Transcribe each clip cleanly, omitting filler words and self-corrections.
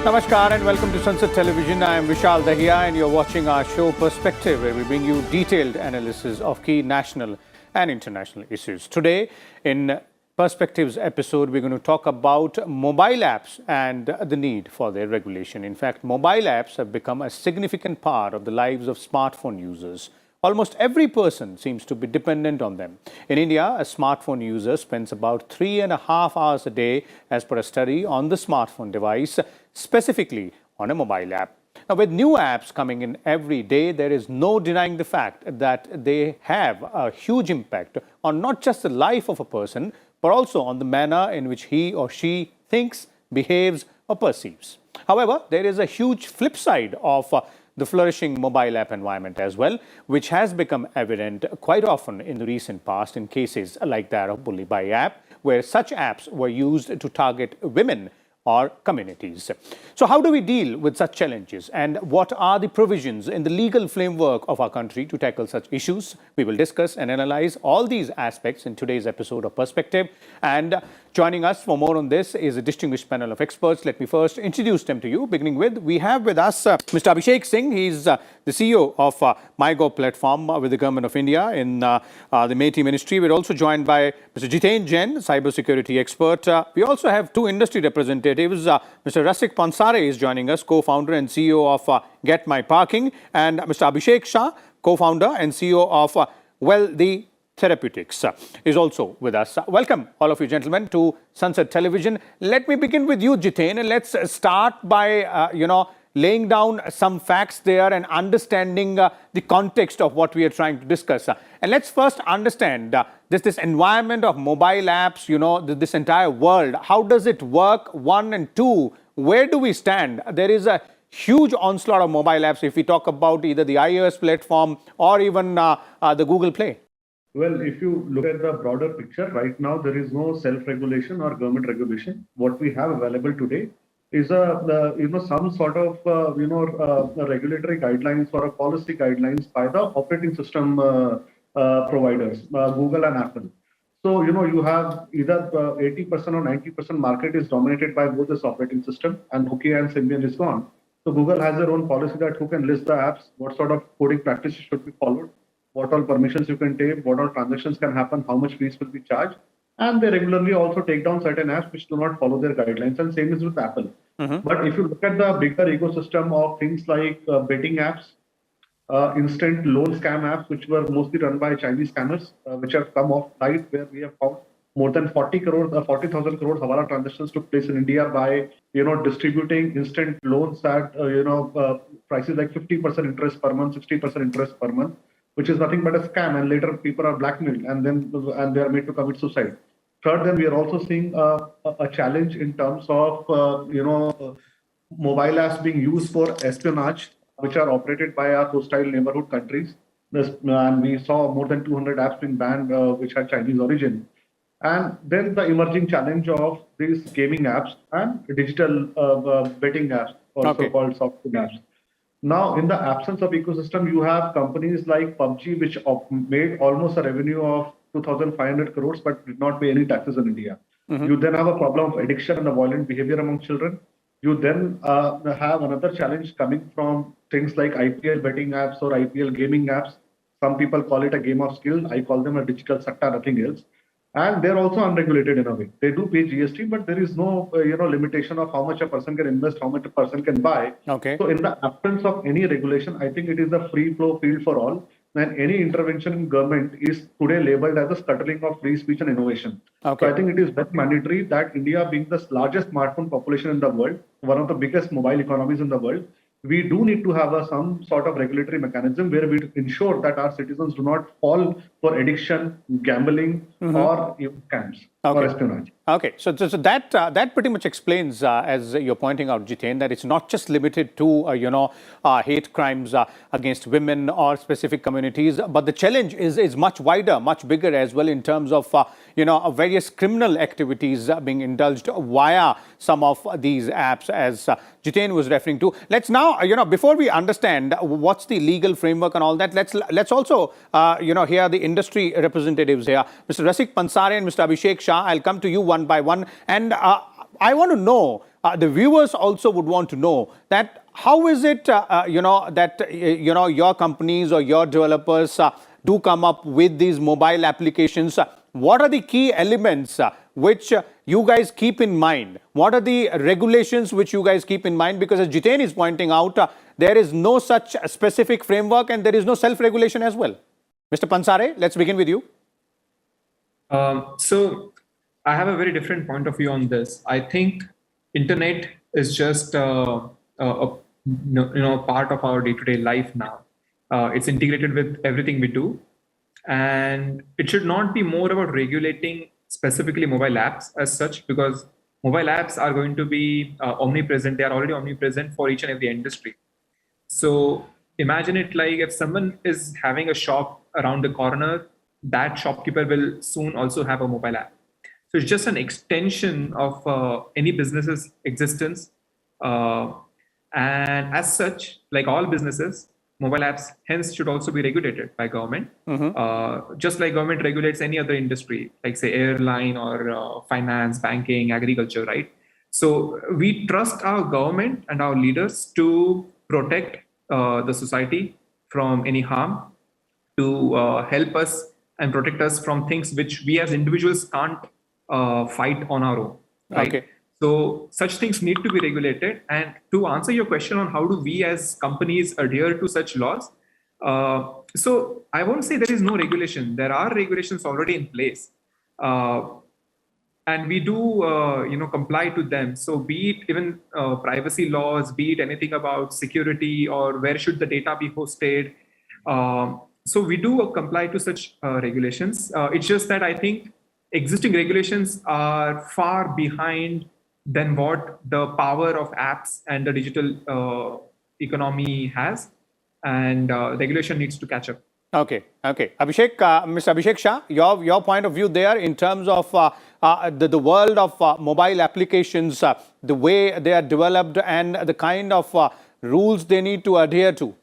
Namaskar and welcome to Sansad Television. I am Vishal Dahiya and you're watching our show Perspective, where we bring you detailed analysis of key national and international issues. Today, in Perspective's episode, we're going to talk about mobile apps and the need for their regulation. In fact, mobile apps have become a significant part of the lives of smartphone users. Almost every person seems to be dependent on them. In India, a smartphone user spends about 3.5 hours a day, as per a study, on the smartphone device, specifically on a mobile app. Now, with new apps coming in every day, there is no denying the fact that they have a huge impact on not just the life of a person, but also on the manner in which he or she thinks, behaves, or perceives. However, there is a huge flip side of the flourishing mobile app environment as well, which has become evident quite often in the recent past in cases like that of Bulli Bai App, where such apps were used to target women or communities. So how do we deal with such challenges, and what are the provisions in the legal framework of our country to tackle such issues? We will discuss and analyze all these aspects in today's episode of Perspective. And joining us for more on this is a distinguished panel of experts. Let me first introduce them to you, beginning with, we have with us Mr. Abhishek Singh. He's the CEO of MyGov platform with the Government of India in the MeitY Ministry. We're also joined by Mr. Jiten Jain, cybersecurity expert. We also have two industry representatives. Mr. Rasik Pansare is joining us, co-founder and CEO of Get My Parking, and Mr. Abhishek Shah, co-founder and CEO of The Therapeutics, is also with us. Welcome, all of you gentlemen, to Sansad Television. Let me begin with you, Jiten, and let's start by, laying down some facts there and understanding the context of what we are trying to discuss. And let's first understand this environment of mobile apps, this entire world. How does it work? One, and two, where do we stand? There is a huge onslaught of mobile apps if we talk about either the iOS platform or even the Google Play. Well, if you look at the broader picture, right now there is no self-regulation or government regulation. What we have available today is some sort of regulatory guidelines or a policy guidelines by the operating system providers, Google and Apple. So you have either 80% or 90% market is dominated by both this operating system, and Nokia and Symbian is gone. So Google has their own policy that who can list the apps, what sort of coding practices should be followed, what all permissions you can take, what all transactions can happen, how much fees will be charged. And they regularly also take down certain apps which do not follow their guidelines, and same is with Apple. But if you look at the bigger ecosystem of things like betting apps, instant loan scam apps, which were mostly run by Chinese scammers, which have come off site, where we have found more than 40,000 crores Hawala transactions took place in India by distributing instant loans at prices like 50% interest per month, 60% interest per month, which is nothing but a scam, and later people are blackmailed and they are made to commit suicide. Third, then we are also seeing a challenge in terms of mobile apps being used for espionage, which are operated by our hostile neighborhood countries. And we saw more than 200 apps being banned which had Chinese origin. And then the emerging challenge of these gaming apps and digital betting apps, also called software apps. Now, in the absence of ecosystem, you have companies like PUBG, which made almost a revenue of 2,500 crores, but did not pay any taxes in India. You then have a problem of addiction and the violent behavior among children. You then have another challenge coming from things like IPL betting apps or IPL gaming apps. Some people call it a game of skill. I call them a digital satta, nothing else. And they're also unregulated in a way. They do pay GST, but there is no limitation of how much a person can invest, how much a person can buy. So in the absence of any regulation, I think it is a free flow field for all. And any intervention in government is today labeled as a scuttling of free speech and innovation. So I think it is very mandatory that India, being the largest smartphone population in the world, one of the biggest mobile economies in the world, we do need to have some sort of regulatory mechanism where we ensure that our citizens do not fall for addiction, gambling, or scams or espionage. Okay, so that pretty much explains, as you're pointing out, Jiten, that it's not just limited to hate crimes against women or specific communities, but the challenge is much wider, much bigger as well, in terms of various criminal activities being indulged via some of these apps, as Jiten was referring to. Let's now, before we understand what's the legal framework and all that, let's also hear the industry representatives here, Mr. Rasik Pansare and Mr. Abhishek Shah. I'll come to you one by one, and I want to know the viewers also would want to know that how is it, your companies or your developers do come up with these mobile applications? What are the key elements which you guys keep in mind? What are the regulations which you guys keep in mind? Because as Jiten is pointing out, there is no such specific framework and there is no self-regulation as well. Mr. Pansare, let's begin with you. So I have a very different point of view on this. I think internet is just a part of our day-to-day life now. It's integrated with everything we do, and it should not be more about regulating specifically mobile apps as such, because mobile apps are going to be omnipresent. They are already omnipresent for each and every industry. So imagine it like if someone is having a shop around the corner, that shopkeeper will soon also have a mobile app. So it's just an extension of any business's existence. And as such, like all businesses, mobile apps hence should also be regulated by government. Just like government regulates any other industry, like say airline or finance, banking, agriculture, right? So we trust our government and our leaders to protect the society from any harm, to help us and protect us from things which we as individuals can't fight on our own, right? Okay. So such things need to be regulated. And to answer your question on how do we as companies adhere to such laws, so I won't say there is no regulation. There are regulations already in place, and we do comply to them. So be it even privacy laws, be it anything about security or where should the data be hosted. So we do comply to such regulations. It's just that I think existing regulations are far behind than what the power of apps and the digital economy has, and regulation needs to catch up. Okay. Abhishek, Mr. Abhishek Shah, your point of view there in terms of the world of mobile applications, the way they are developed and the kind of rules they need to adhere to.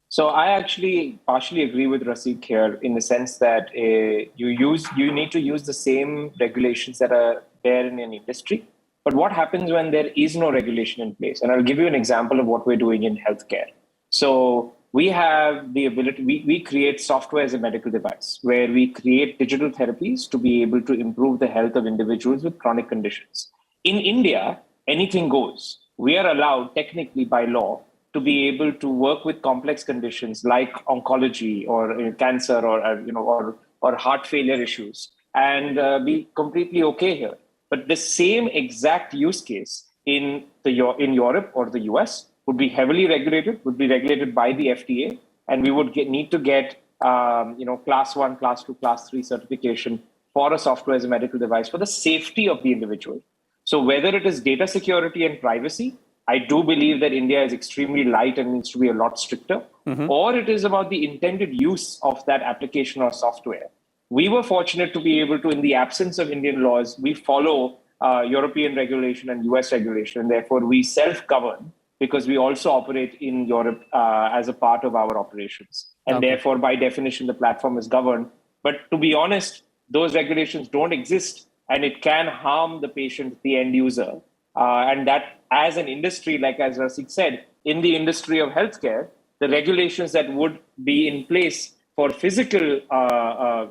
So I actually partially agree with Raseek here in the sense that you need to use the same regulations that are there in an industry. But what happens when there is no regulation in place? And I'll give you an example of what we're doing in healthcare. So we have the ability, we create software as a medical device where we create digital therapies to be able to improve the health of individuals with chronic conditions. In India, anything goes. We are allowed technically by law to be able to work with complex conditions like oncology or cancer or heart failure issues and be completely okay here. But the same exact use case in Europe or the US would be heavily regulated, would be regulated by the FDA, and we would need to get class 1, class 2, class 3 certification for a software as a medical device for the safety of the individual. So whether it is data security and privacy, I do believe that India is extremely light and needs to be a lot stricter, or it is about the intended use of that application or software. We were fortunate to be able to, in the absence of Indian laws, we follow European regulation and US regulation, and therefore we self-govern because we also operate in Europe as a part of our operations. And therefore, by definition, the platform is governed. But to be honest, those regulations don't exist, and it can harm the patient, the end user. And that as an industry, like as Raseek said, in the industry of healthcare, the regulations that would be in place for physical,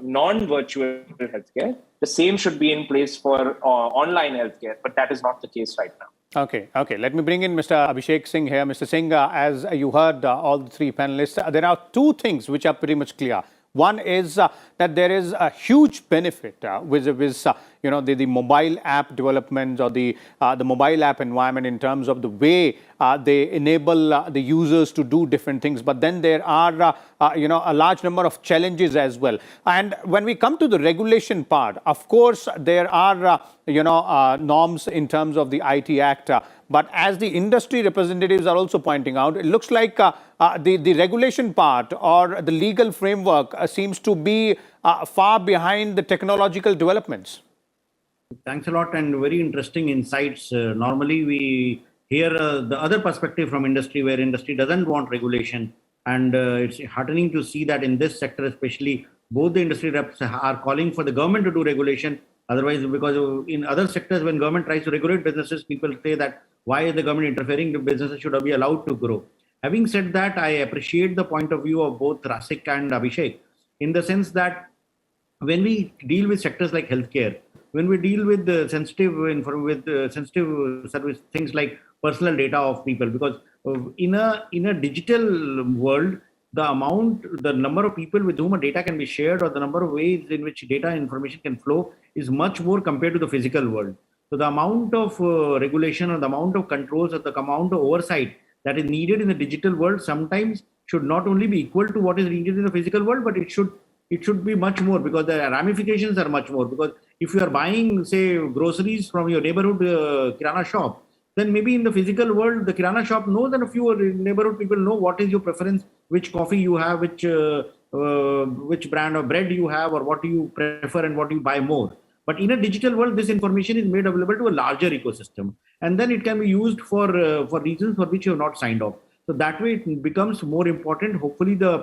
non-virtual healthcare, the same should be in place for online healthcare, but that is not the case right now. Okay. Let me bring in Mr. Abhishek Singh here. Mr. Singh, as you heard all the three panelists, there are two things which are pretty much clear. One is that there is a huge benefit with the mobile app development or the mobile app environment in terms of the way they enable the users to do different things. But then there are a large number of challenges as well. And when we come to the regulation part, of course there are norms in terms of the IT Act. But as the industry representatives are also pointing out, it looks like the regulation part or the legal framework seems to be far behind the technological developments. Thanks a lot, and very interesting insights. Normally we hear the other perspective from industry, where industry doesn't want regulation, and it's heartening to see that in this sector especially, both the industry reps are calling for the government to do regulation, Otherwise, because in other sectors, when government tries to regulate businesses, people say that why is the government interfering? The businesses should be allowed to grow. Having said that, I appreciate the point of view of both Rasik and Abhishek in the sense that when we deal with sectors like healthcare, when we deal with sensitive service things like personal data of people, because in a digital world, the number of people with whom a data can be shared, or the number of ways in which data information can flow, is much more compared to the physical world. So the amount of regulation, or the amount of controls, or the amount of oversight that is needed in the digital world sometimes should not only be equal to what is needed in the physical world, but it should be much more, because the ramifications are much more. Because if you are buying, say, groceries from your neighborhood kirana shop, then maybe in the physical world, the kirana shop knows, and a few neighborhood people know what is your preference, which coffee you have, which brand of bread you have, or what do you prefer and what do you buy more. But in a digital world, this information is made available to a larger ecosystem, and then it can be used for reasons for which you have not signed off. So that way, it becomes more important. Hopefully, the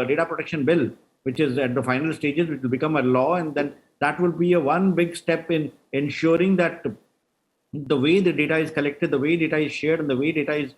data protection bill, which is at the final stages, which will become a law, and then that will be one big step in ensuring that the way the data is collected, the way data is shared, and the way data is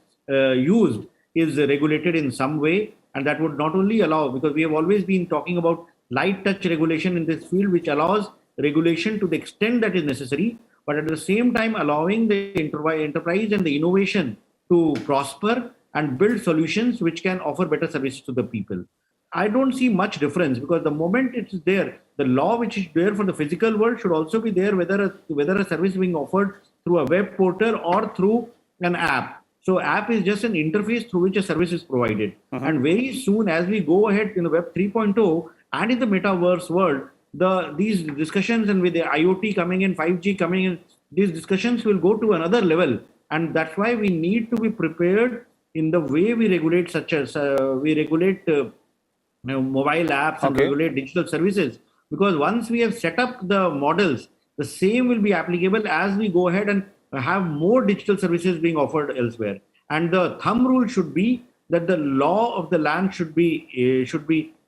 used is regulated in some way. And that would not only allow, because we have always been talking about light touch regulation in this field, which allows regulation to the extent that is necessary, but at the same time allowing the enterprise and the innovation to prosper and build solutions which can offer better services to the people. I don't see much difference, because the moment it's there, the law which is there for the physical world should also be there, whether a service is being offered through a web portal or through an app. So app is just an interface through which a service is provided. And very soon, as we go ahead in the Web 3.0 and in the metaverse world, these discussions, and with the IoT coming in, 5G coming in, these discussions will go to another level. And that's why we need to be prepared in the way we regulate, such as we regulate mobile apps and regulate digital services. Because once we have set up the models, the same will be applicable as we go ahead and have more digital services being offered elsewhere. And the thumb rule should be that the law of the land should be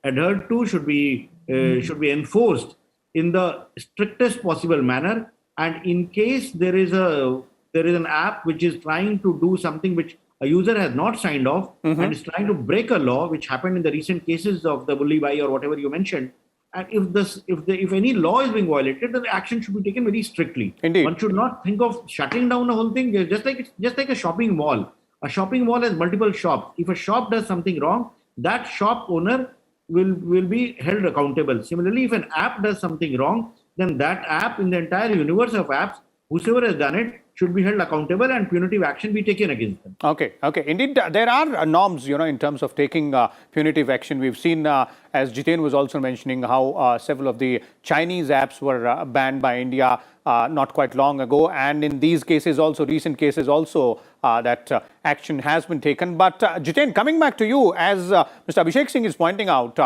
adhered to, should be enforced in the strictest possible manner. And in case there is an app which is trying to do something which a user has not signed off and is trying to break a law, which happened in the recent cases of the Bulli Bai or whatever you mentioned, and if any law is being violated, then the action should be taken very strictly. Indeed. One should not think of shutting down the whole thing. Just like a shopping mall. A shopping mall has multiple shops. If a shop does something wrong, that shop owner will be held accountable. Similarly, if an app does something wrong, then that app, in the entire universe of apps, whosoever has done it should be held accountable and punitive action be taken against them. Okay. Indeed, there are norms, in terms of taking punitive action. We've seen, as Jiten was also mentioning, how several of the Chinese apps were banned by India not quite long ago. And in these cases also, recent cases also, that action has been taken. But Jiten, coming back to you, as Mr. Abhishek Singh is pointing out,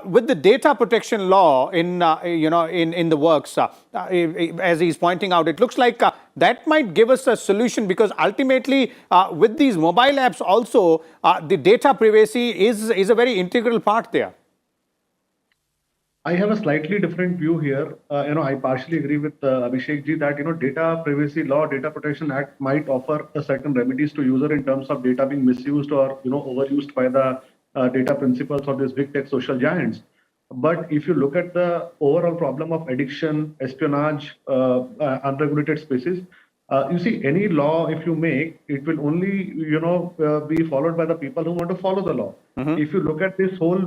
with the data protection law in the works, as he's pointing out, it looks like that might give us a solution, because ultimately with these mobile apps also, the data privacy is a very integral part there. I have a slightly different view here. I partially agree with Abhishek ji that data privacy law, data protection act might offer a certain remedies to user in terms of data being misused or overused by the data principles of these big tech social giants. But if you look at the overall problem of addiction, espionage, unregulated spaces, you see, any law, if you make, it will only, be followed by the people who want to follow the law. If you look at this whole,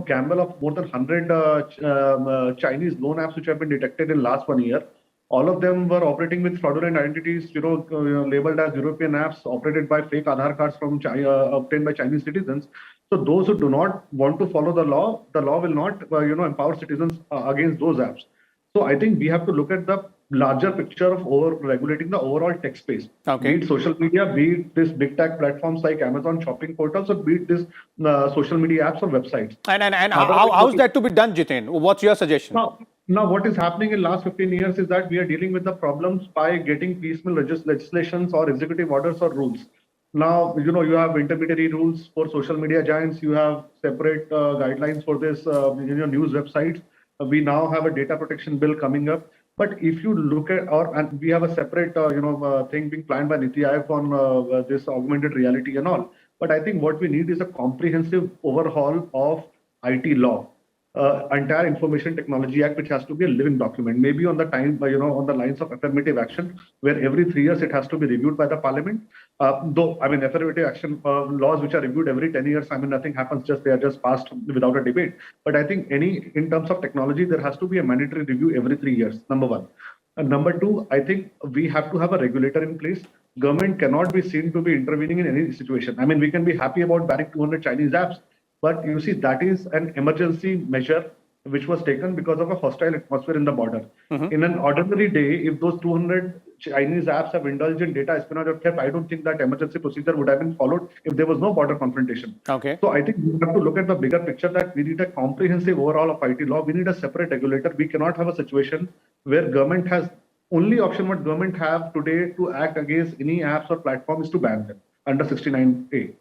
gamble of more than 100 Chinese loan apps which have been detected in last 1 year, all of them were operating with fraudulent identities, labeled as European apps, operated by fake Aadhaar cards from China, obtained by Chinese citizens. So those who do not want to follow the law will not, empower citizens against those apps. So I think we have to look at the larger picture of regulating the overall tech space. Be it social media, be it this big tech platforms like Amazon shopping portals, or be it this social media apps or websites. And how's that to be done, Jiten? What's your suggestion? Now, what is happening in last 15 years is that we are dealing with the problems by getting piecemeal legislations or executive orders or rules. Now, you have intermediary rules for social media giants. You have separate guidelines for this, news websites. We now have a data protection bill coming up. But if you look at, and we have a separate, thing being planned by Niti Aayog on this augmented reality and all. But I think what we need is a comprehensive overhaul of IT law. Entire Information Technology Act, which has to be a living document, maybe on the time, on the lines of affirmative action, where every 3 years it has to be reviewed by the parliament. Though, I mean, affirmative action laws which are reviewed every 10 years, I mean, nothing happens, they are just passed without a debate. But I think in terms of technology, there has to be a mandatory review every 3 years, number one. And number two, I think we have to have a regulator in place. Government cannot be seen to be intervening in any situation. I mean, we can be happy about banning 200 Chinese apps, but you see, that is an emergency measure which was taken because of a hostile atmosphere in the border. In an ordinary day, if those 200 Chinese apps have indulged in data espionage or theft, I don't think that emergency procedure would have been followed if there was no border confrontation. Okay. So I think we have to look at the bigger picture, that we need a comprehensive overhaul of IT law. We need a separate regulator. We cannot have a situation where government has only option what government have today to act against any apps or platform is to ban them under 69A.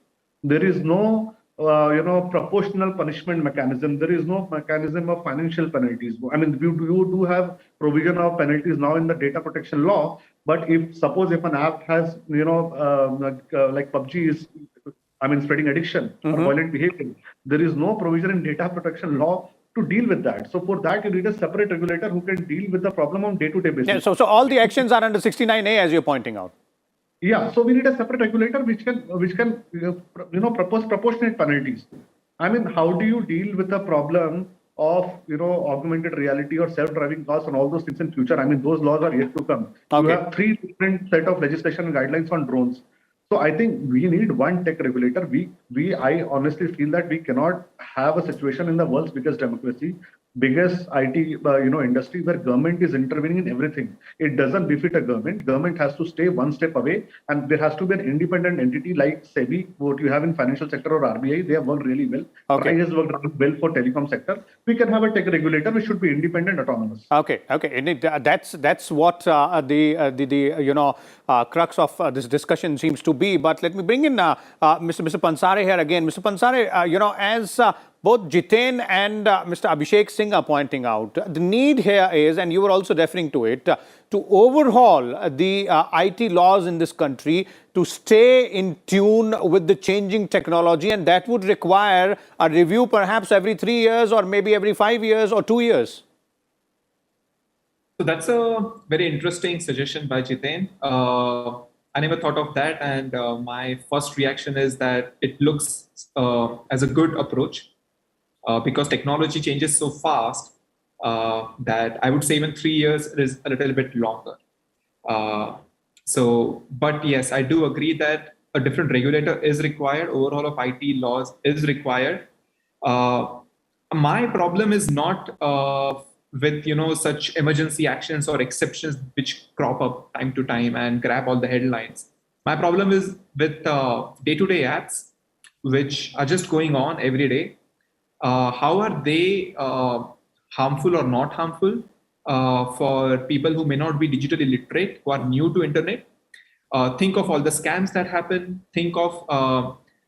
There is no proportional punishment mechanism. There is no mechanism of financial penalties. I mean, you do have provision of penalties now in the data protection law, but if an app has, like PUBG is, I mean, spreading addiction or violent behavior, there is no provision in data protection law to deal with that. So for that, you need a separate regulator who can deal with the problem on day-to-day basis. Yeah, so all the actions are under 69A, as you're pointing out. Yeah, so we need a separate regulator which can propose proportionate penalties. I mean, how do you deal with the problem of augmented reality or self-driving cars and all those things in future? I mean, those laws are yet to come. Okay. You have 3 different set of legislation and guidelines on drones. So I think we need one tech regulator. I honestly feel that we cannot have a situation in the world's biggest democracy, biggest IT industry, where government is intervening in everything. It doesn't befit a government. Government has to stay one step away, and there has to be an independent entity like SEBI, what you have in financial sector, or RBI. They have worked really well. Okay. RBI has worked well for telecom sector. We can have a tech regulator which should be independent, autonomous. Okay. And that's what the crux of this discussion seems to be. But let me bring in Mr. Pansare here again. Mr. Pansare, as both Jiten and Mr. Abhishek Singh are pointing out, the need here is, and you were also referring to it, to overhaul the IT laws in this country to stay in tune with the changing technology, and that would require a review perhaps every 3 years or maybe every 5 years or 2 years. So that's a very interesting suggestion by Jiten. I never thought of that, and my first reaction is that it looks as a good approach. Because technology changes so fast that I would say even 3 years is a little bit longer. But yes, I do agree that a different regulator is required. Overhaul of IT laws is required. My problem is not with such emergency actions or exceptions which crop up time to time and grab all the headlines. My problem is with day-to-day apps which are just going on every day. How are they harmful or not harmful for people who may not be digitally literate, who are new to internet? Think of all the scams that happen. Think of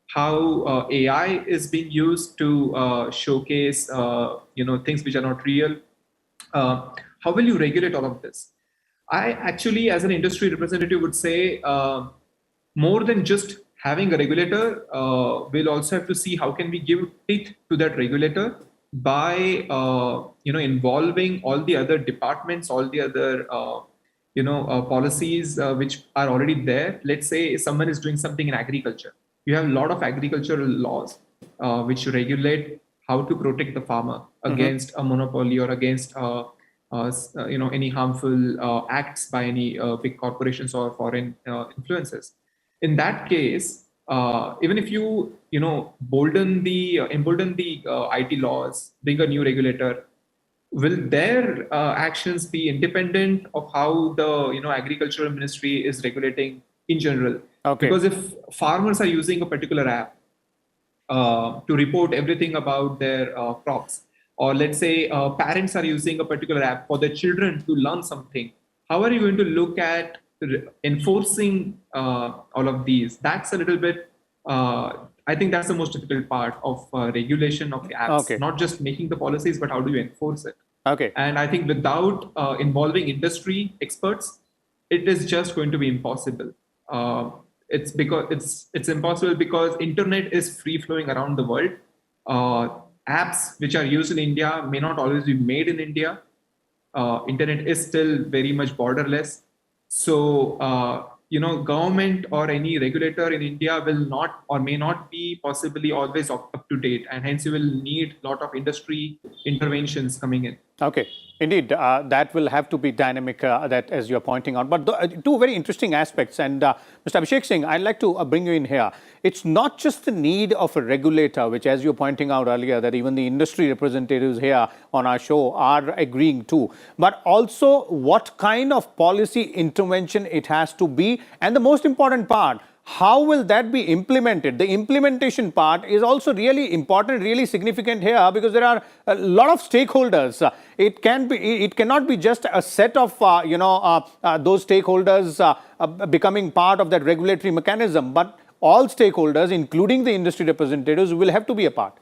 how AI is being used to showcase things which are not real. How will you regulate all of this? I actually, as an industry representative, would say more than just having a regulator, we'll also have to see how can we give teeth to that regulator by involving all the other departments, all the other policies which are already there. Let's say someone is doing something in agriculture. You have a lot of agricultural laws which regulate how to protect the farmer against a monopoly or against any harmful acts by any big corporations or foreign influences. In that case, even if you embolden the IT laws, bring a new regulator, will their actions be independent of how the agricultural ministry is regulating in general? Okay. Because if farmers are using a particular app to report everything about their crops, or let's say parents are using a particular app for their children to learn something, how are you going to look at enforcing all of these? That's a little bit, I think that's the most difficult part of regulation of the apps. Okay. Not just making the policies, but how do you enforce it? Okay. And I think without involving industry experts, it is just going to be impossible. It's impossible because internet is free flowing around the world. Apps which are used in India may not always be made in India. Internet is still very much borderless. So, government or any regulator in India will not or may not be possibly always up to date. And hence you will need a lot of industry interventions coming in. Okay. Indeed, that will have to be dynamic, that as you're pointing out. But two very interesting aspects. And Mr. Abhishek Singh, I'd like to bring you in here. It's not just the need of a regulator, which as you're pointing out earlier, that even the industry representatives here on our show are agreeing to, but also what kind of policy intervention it has to be. And the most important part, how will that be implemented? The implementation part is also really important, really significant here, because there are a lot of stakeholders. It cannot be just a set of those stakeholders becoming part of that regulatory mechanism, but all stakeholders, including the industry representatives, will have to be a part.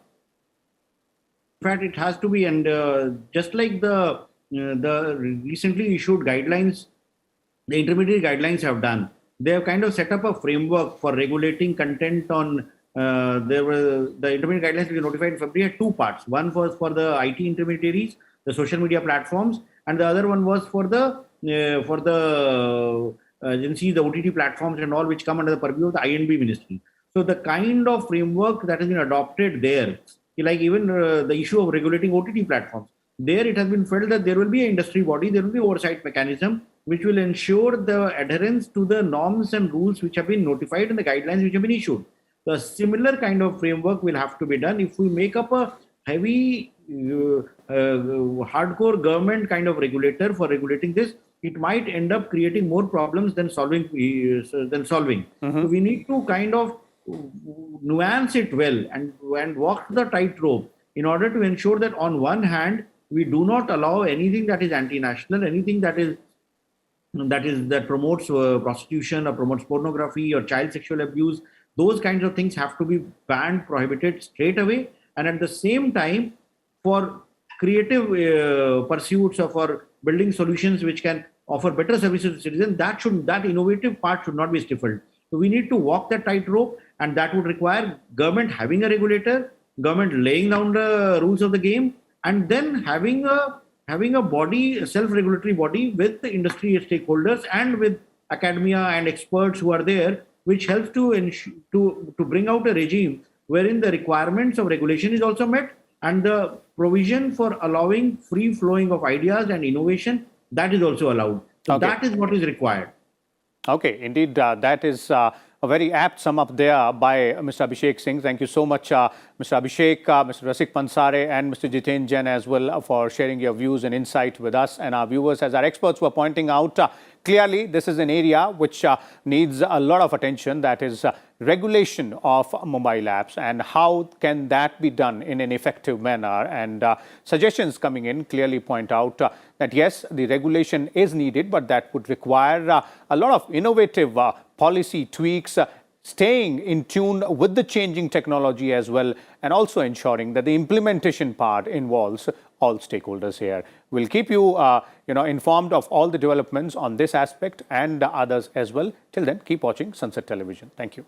In fact, it has to be, and just like the recently issued guidelines, the intermediary guidelines have done. They have kind of set up a framework for regulating content on. The intermediate guidelines we notified in February had two parts. One was for the IT intermediaries, the social media platforms, and the other one was for the agencies, the OTT platforms, and all which come under the purview of the INB ministry. So the kind of framework that has been adopted there, like even the issue of regulating OTT platforms, there it has been felt that there will be an industry body, there will be oversight mechanism which will ensure the adherence to the norms and rules which have been notified and the guidelines which have been issued. The similar kind of framework will have to be done. If we make up a heavy, hardcore government kind of regulator for regulating this, it might end up creating more problems than solving. Mm-hmm. So we need to kind of nuance it well and walk the tightrope in order to ensure that on one hand, we do not allow anything that is anti-national, anything that promotes prostitution or promotes pornography or child sexual abuse. Those kinds of things have to be banned, prohibited straight away. And at the same time, for creative pursuits or for building solutions which can offer better services to citizens, that innovative part should not be stifled. So we need to walk that tightrope, and that would require government having a regulator, government laying down the rules of the game, and then having a body, a self-regulatory body with the industry stakeholders and with academia and experts who are there, which helps to bring out a regime wherein the requirements of regulation is also met and the provision for allowing free flowing of ideas and innovation, that is also allowed. So okay. That is what is required. Okay, indeed, that is a very apt sum up there by Mr. Abhishek Singh. Thank you so much, Mr. Abhishek, Mr. Rasik Pansare, and Mr. Jiten Jain as well for sharing your views and insight with us and our viewers. As our experts were pointing out, clearly this is an area which needs a lot of attention, that is regulation of mobile apps, and how can that be done in an effective manner. And suggestions coming in clearly point out that yes, the regulation is needed, but that would require a lot of innovative policy tweaks, staying in tune with the changing technology as well, and also ensuring that the implementation part involves all stakeholders here. We'll keep you, informed of all the developments on this aspect and others as well. Till then, keep watching Sansad Television. Thank you.